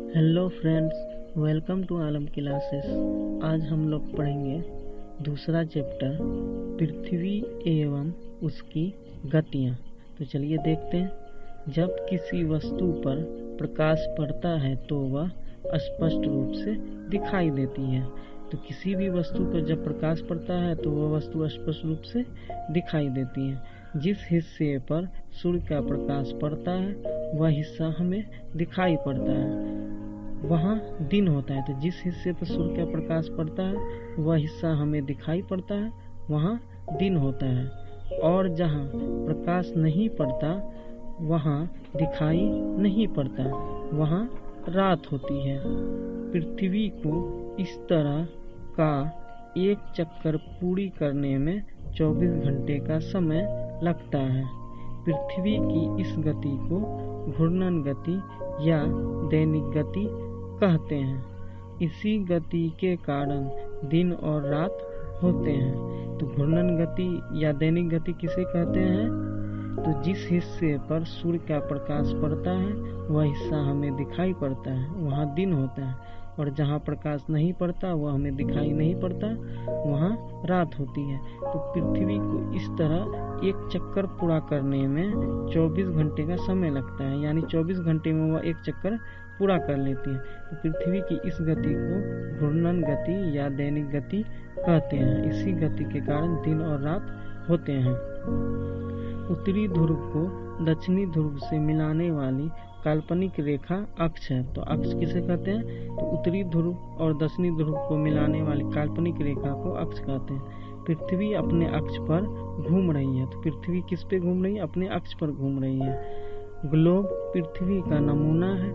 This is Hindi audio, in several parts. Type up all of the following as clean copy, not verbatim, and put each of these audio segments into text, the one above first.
Hello friends, welcome to Alam classes. आज हम लोग पढ़ेंगे दूसरा चैप्टर पृथ्वी एवं उसकी गतियाँ। तो चलिए देखते हैं। जब किसी वस्तु पर प्रकाश पड़ता है तो वह स्पष्ट रूप से दिखाई देती है। तो किसी भी वस्तु पर जब प्रकाश पड़ता है तो वह वस्तु स्पष्ट रूप से दिखाई देती है। जिस हिस्से पर सूर्य का प्रकाश पड़ता है वह हिस्सा हमें दिखाई पड़ता है, वहाँ दिन होता है। तो जिस हिस्से पर सूर्य का प्रकाश पड़ता है वह हिस्सा हमें दिखाई पड़ता है, वहाँ दिन होता है। और जहाँ प्रकाश नहीं पड़ता वहाँ दिखाई नहीं पड़ता, वहाँ रात होती है। पृथ्वी को इस तरह का एक चक्कर पूरी करने में 24 घंटे का समय लगता है। पृथ्वी की इस गति को घूर्णन गति या दैनिक गति कहते हैं। इसी गति के कारण दिन और रात होते हैं। तो घूर्णन गति या दैनिक गति किसे कहते हैं? तो जिस हिस्से पर सूर्य का प्रकाश पड़ता है वह हिस्सा हमें दिखाई पड़ता है, वहाँ दिन होता है। और जहाँ प्रकाश नहीं पड़ता वह हमें दिखाई नहीं पड़ता, वहाँ रात होती है। तो पृथ्वी को इस तरह एक चक्कर पूरा करने में 24 घंटे का समय लगता है, यानी 24 घंटे में वह एक चक्कर पूरा कर लेती है। तो पृथ्वी की इस गति को घूर्णन गति या दैनिक गति कहते हैं। इसी गति के कारण दिन और रात होते हैं। उत्तरी ध्रुव को दक्षिणी ध्रुव से मिलाने वाली काल्पनिक रेखा अक्ष है। तो अक्ष किसे कहते हैं? तो उत्तरी ध्रुव और दक्षिणी ध्रुव को मिलाने वाली काल्पनिक रेखा को अक्ष कहते हैं। पृथ्वी अपने अक्ष पर घूम रही है। तो पृथ्वी किस पे घूम रही है? अपने अक्ष पर घूम रही है। ग्लोब पृथ्वी का नमूना है,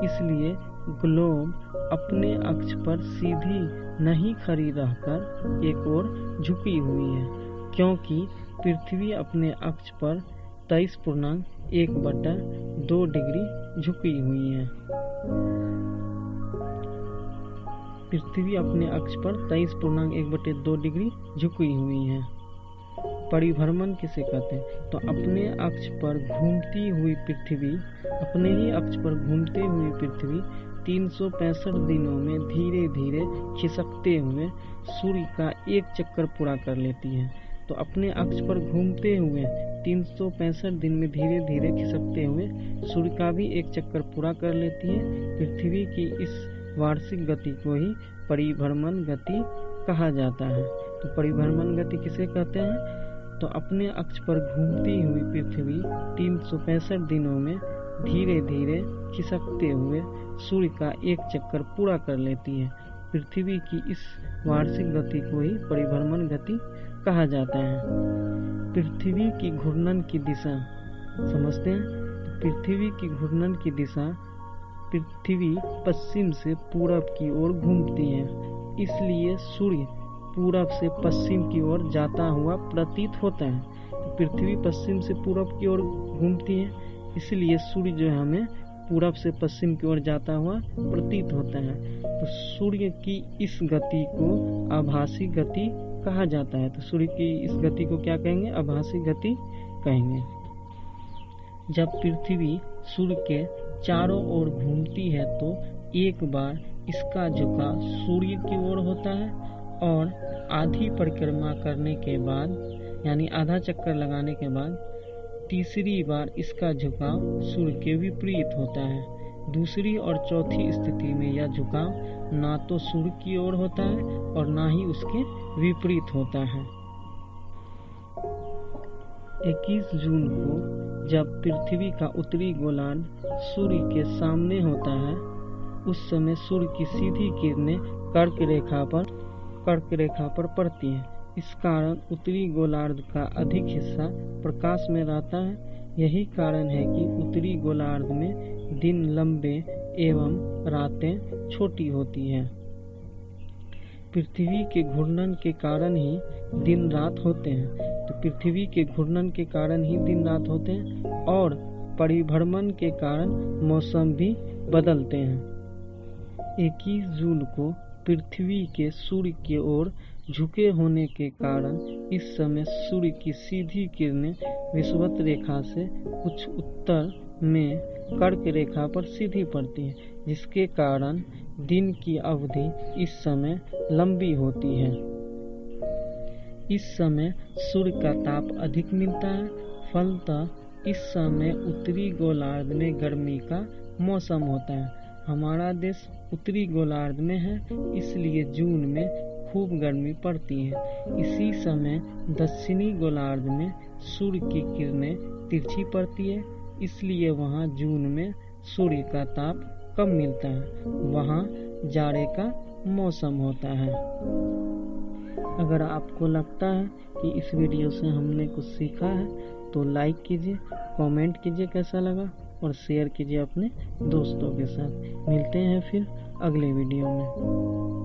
इसलिए ग्लोब अपने अक्ष पर सीधी नहीं खड़ी रहकर एक ओर झुकी हुई है, क्योंकि पृथ्वी अपने अक्ष पर 23.1/2 डिग्री झुकी हुई है। पृथ्वी अपने अक्ष पर 23.1/2 डिग्री झुकी हुई है। परिभ्रमण किसे कहते हैं? तो अपने अक्ष पर घूमती हुई पृथ्वी, अपने ही अक्ष पर घूमते हुए पृथ्वी 365 दिनों में धीरे धीरे खिसकते हुए सूर्य का एक चक्कर पूरा कर लेती है। तो अपने अक्ष पर घूमते हुए 365 दिन में धीरे धीरे खिसकते हुए सूर्य का भी एक चक्कर पूरा कर लेती है। पृथ्वी की इस वार्षिक गति को ही परिभ्रमण गति कहा जाता है। तो परिभ्रमण गति किसे कहते हैं? तो अपने अक्ष पर घूमती हुई पृथ्वी 365 दिनों में धीरे धीरे खिसकते हुए सूर्य का एक चक्कर पूरा कर लेती है। पृथ्वी की इस वार्षिक गति को ही परिभ्रमण गति कहा जाता है। पृथ्वी की घूर्णन की दिशा समझते हैं। पृथ्वी की घूर्णन की दिशा, पृथ्वी पश्चिम से पूरब की ओर घूमती है, इसलिए सूर्य पूरब से पश्चिम की ओर जाता हुआ प्रतीत होता है। तो पृथ्वी पश्चिम से पूरब की ओर घूमती है, इसलिए सूर्य जो है हमें पूरब से पश्चिम की ओर जाता हुआ प्रतीत होता है। तो सूर्य की इस गति को आभासी गति कहा जाता है। तो सूर्य की इस गति को क्या कहेंगे? आभासी गति कहेंगे। जब पृथ्वी सूर्य के चारों ओर घूमती है तो एक बार इसका झुकाव सूर्य की ओर होता है और आधी परिक्रमा करने के बाद, यानी आधा चक्कर लगाने के बाद तीसरी बार इसका झुकाव सूर्य के विपरीत होता है। दूसरी और चौथी स्थिति में यह झुकाव ना तो सूर्य की ओर होता है और ना ही उसके विपरीत होता है। 21 जून को जब पृथ्वी का उत्तरी गोलार्ध सूर्य के सामने होता है उस समय सूर्य की सीधी किरणें कर्क रेखा पर पड़ती हैं। इस कारण उत्तरी गोलार्ध का अधिक हिस्सा प्रकाश में रहता है। यही कारण है कि उत्तरी गोलार्ध में दिन लंबे एवं रातें छोटी होती हैं। पृथ्वी के घूर्णन के कारण ही दिन रात होते हैं। तो पृथ्वी के घूर्णन के कारण ही दिन रात होते हैं और परिभ्रमण के कारण मौसम भी बदलते हैं। 21 जून को पृथ्वी के सूर्य की ओर झुके होने के कारण इस समय सूर्य की सीधी किरणें विषुवत रेखा से कुछ उत्तर में कर्क रेखा पर सीधी पड़ती है, जिसके कारण दिन की अवधि इस समय लंबी होती है। इस समय सूर्य का ताप अधिक मिलता है। फलतः इस समय उत्तरी गोलार्ध में गर्मी का मौसम होता है। हमारा देश उत्तरी गोलार्ध में है, इसलिए जून में खूब गर्मी पड़ती है। इसी समय दक्षिणी गोलार्ध में सूर्य की किरणें तिरछी पड़ती है, इसलिए वहाँ जून में सूर्य का ताप कम मिलता है। वहाँ जाड़े का मौसम होता है। अगर आपको लगता है कि इस वीडियो से हमने कुछ सीखा है तो लाइक कीजिए, कमेंट कीजिए कैसा लगा और शेयर कीजिए अपने दोस्तों के साथ। मिलते हैं फिर अगले वीडियो में।